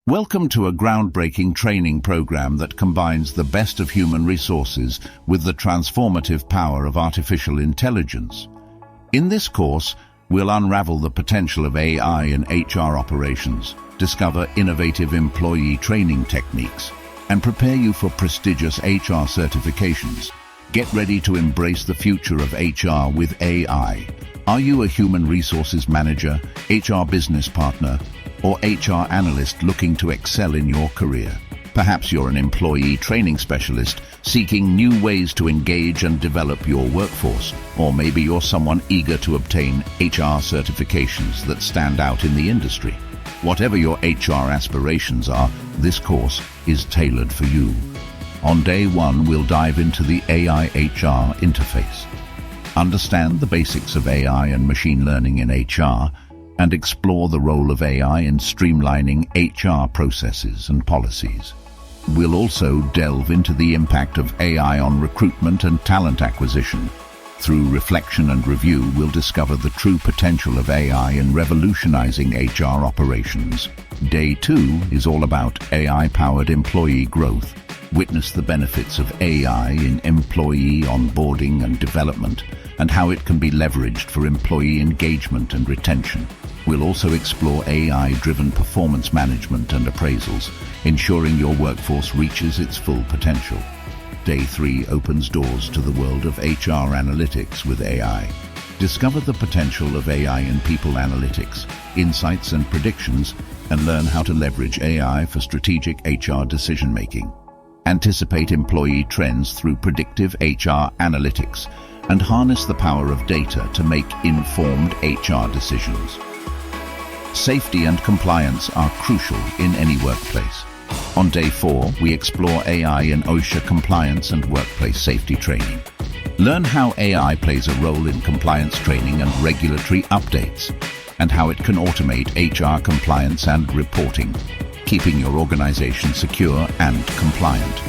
Welcome to a groundbreaking training program that combines the best of human resources with the transformative power of artificial intelligence. In this course, we'll unravel the potential of AI in HR operations, discover innovative employee training techniques, and prepare you for prestigious HR certifications. Get ready to embrace the future of HR with AI. Are you a human resources manager, HR business partner, or HR analyst looking to excel in your career? Perhaps you're an employee training specialist seeking new ways to engage and develop your workforce, or maybe you're someone eager to obtain HR certifications that stand out in the industry. Whatever your HR aspirations are, this course is tailored for you. On day one, we'll dive into the AI-HR interface. Understand the basics of AI and machine learning in HR, and explore the role of AI in streamlining HR processes and policies. We'll also delve into the impact of AI on recruitment and talent acquisition. Through reflection and review, we'll discover the true potential of AI in revolutionizing HR operations. Day 2 is all about AI-powered employee growth. Witness the benefits of AI in employee onboarding and development, and how it can be leveraged for employee engagement and retention. We'll also explore AI-driven performance management and appraisals, ensuring your workforce reaches its full potential. Day 3 opens doors to the world of HR analytics with AI. Discover the potential of AI in people analytics, insights and predictions, and learn how to leverage AI for strategic HR decision-making. Anticipate employee trends through predictive HR analytics, and harness the power of data to make informed HR decisions. Safety and compliance are crucial in any workplace. On day 4, we explore AI in OSHA compliance and workplace safety training. Learn how AI plays a role in compliance training and regulatory updates, and how it can automate HR compliance and reporting, keeping your organization secure and compliant.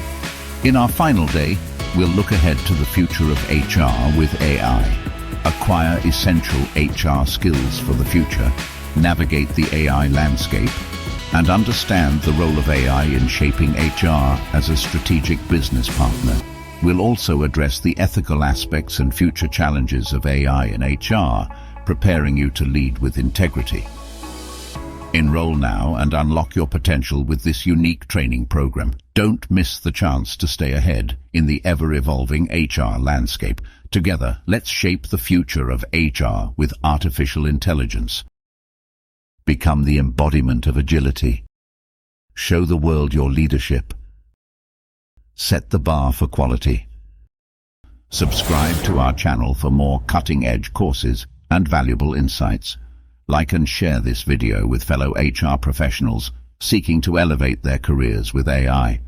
In our final day, we'll look ahead to the future of HR with AI. Acquire essential HR skills for the future, navigate the AI landscape, and understand the role of AI in shaping HR as a strategic business partner. We'll also address the ethical aspects and future challenges of AI in HR, preparing you to lead with integrity. Enroll now and unlock your potential with this unique training program. Don't miss the chance to stay ahead in the ever-evolving HR landscape. Together, let's shape the future of HR with artificial intelligence. Become the embodiment of agility. Show the world your leadership. Set the bar for quality. Subscribe to our channel for more cutting-edge courses and valuable insights. Like and share this video with fellow HR professionals seeking to elevate their careers with AI.